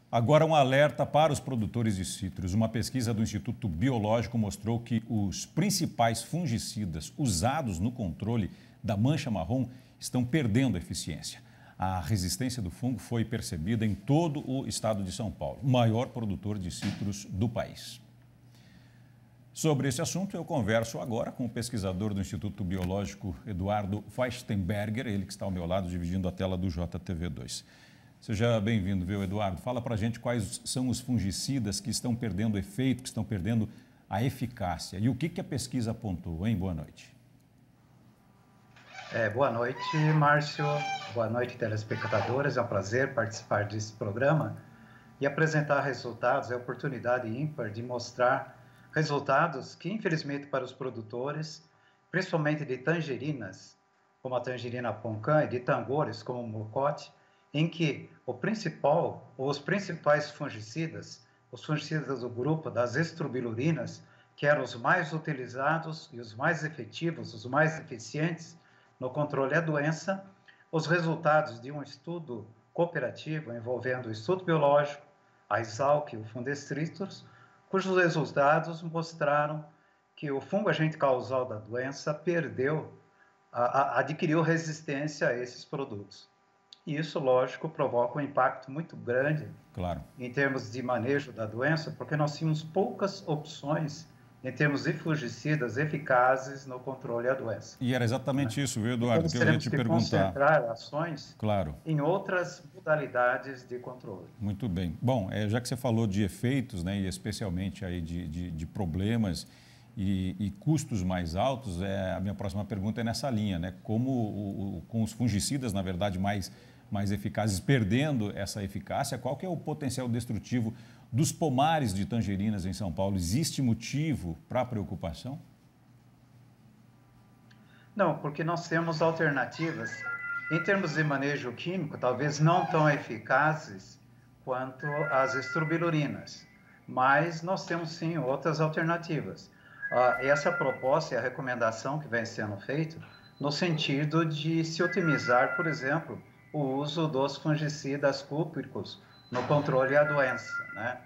Agora, um alerta para os produtores de citros. Uma pesquisa do Instituto Biológico mostrou que os principais fungicidas usados no controle da mancha marrom estão perdendo eficiência. A resistência do fungo foi percebida em todo o estado de São Paulo, o maior produtor de citros do país. Sobre esse assunto, eu converso agora com o pesquisador do Instituto Biológico, Eduardo Feichtenberger, ele que está ao meu lado, dividindo a tela do JTV2. Seja bem-vindo, viu, Eduardo? Fala para a gente quais são os fungicidas que estão perdendo efeito, que estão perdendo a eficácia. E o que a pesquisa apontou, hein? Boa noite. Boa noite, Márcio. Boa noite, telespectadores. É um prazer participar desse programa e apresentar resultados. É a oportunidade ímpar de mostrar resultados que, infelizmente, para os produtores, principalmente de tangerinas, como a tangerina poncã, e de tangores, como o mocote, em que os principais fungicidas, os fungicidas do grupo das estrobilurinas, que eram os mais utilizados e os mais efetivos, os mais eficientes no controle da doença, os resultados de um estudo cooperativo envolvendo o Instituto Biológico, a Exalc e o Fundestritos, cujos resultados mostraram que o fungo agente causal da doença adquiriu resistência a esses produtos. E isso, lógico, provoca um impacto muito grande em termos de manejo da doença, porque nós tínhamos poucas opções em termos de fungicidas eficazes no controle da doença. E era exatamente isso, viu, Eduardo, então, que eu ia te perguntar. Concentrar ações em outras modalidades de controle. Muito bem. Bom, já que você falou de efeitos, né, e especialmente aí de problemas e custos mais altos, a minha próxima pergunta é nessa linha, né? Como com os fungicidas, na verdade, mais eficazes, perdendo essa eficácia, qual que é o potencial destrutivo dos pomares de tangerinas em São Paulo? Existe motivo para preocupação? Não, porque nós temos alternativas. Em termos de manejo químico, talvez não tão eficazes quanto as estrobilurinas, mas nós temos sim outras alternativas. Essa proposta e a recomendação que vem sendo feita no sentido de se otimizar, por exemplo, o uso dos fungicidas cúpricos no controle da doença, né?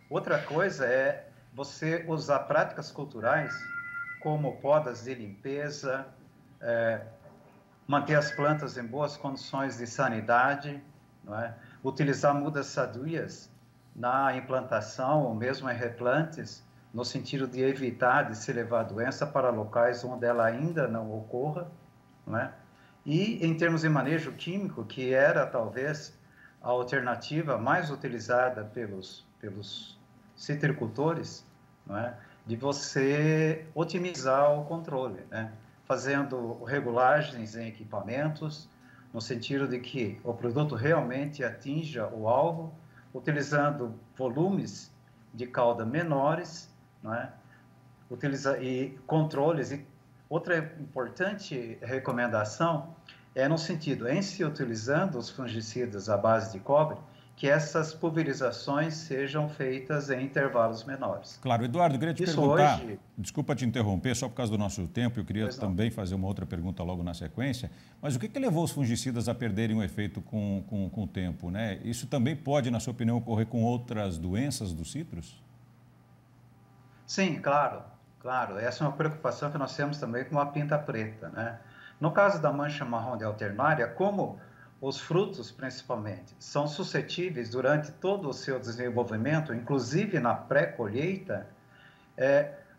Outra coisa é você usar práticas culturais como podas de limpeza, manter as plantas em boas condições de sanidade, não é? Utilizar mudas sadias na implantação ou mesmo em replantes, no sentido de evitar de se levar a doença para locais onde ela ainda não ocorra, não é? E em termos de manejo químico, que era talvez a alternativa mais utilizada pelos citricultores, não é? De você otimizar o controle, né? Fazendo regulagens em equipamentos, no sentido de que o produto realmente atinja o alvo, utilizando volumes de cauda menores, não é? E controles. E outra importante recomendação é no sentido, em se utilizando os fungicidas à base de cobre, que essas pulverizações sejam feitas em intervalos menores. Claro, Eduardo, eu queria te perguntar, desculpa te interromper, só por causa do nosso tempo, eu queria também fazer uma outra pergunta logo na sequência, mas o que levou os fungicidas a perderem o efeito com o tempo, né? Isso também pode, na sua opinião, ocorrer com outras doenças dos citros? Sim, claro. Essa é uma preocupação que nós temos também com a pinta preta, né? No caso da mancha marrom de alternária, como os frutos, principalmente, são suscetíveis durante todo o seu desenvolvimento, inclusive na pré-colheita,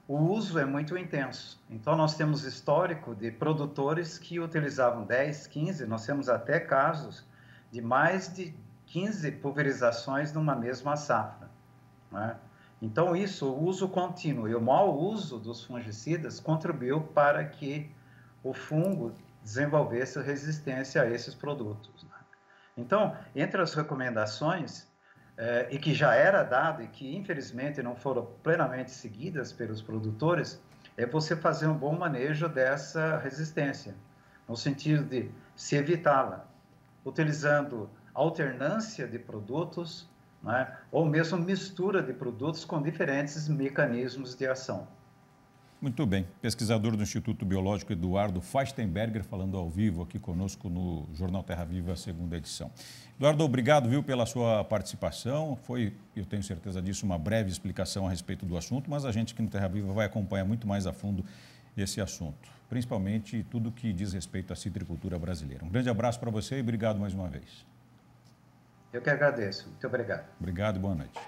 o uso é muito intenso. Então, nós temos histórico de produtores que utilizavam 10, 15, nós temos até casos de mais de 15 pulverizações numa mesma safra, né? Então, o uso contínuo e o mau uso dos fungicidas contribuiu para que o fungo desenvolvesse resistência a esses produtos, né? Então, entre as recomendações, e que já era dado e que infelizmente não foram plenamente seguidas pelos produtores, é você fazer um bom manejo dessa resistência, no sentido de se evitá-la, utilizando alternância de produtos, né, ou mesmo mistura de produtos com diferentes mecanismos de ação. Muito bem. Pesquisador do Instituto Biológico Eduardo Fachtenberger, falando ao vivo aqui conosco no Jornal Terra Viva, segunda edição. Eduardo, obrigado, viu, pela sua participação. Foi, eu tenho certeza disso, uma breve explicação a respeito do assunto, mas a gente aqui no Terra Viva vai acompanhar muito mais a fundo esse assunto, principalmente tudo que diz respeito à citricultura brasileira. Um grande abraço para você e obrigado mais uma vez. Eu que agradeço. Muito obrigado. Obrigado e boa noite.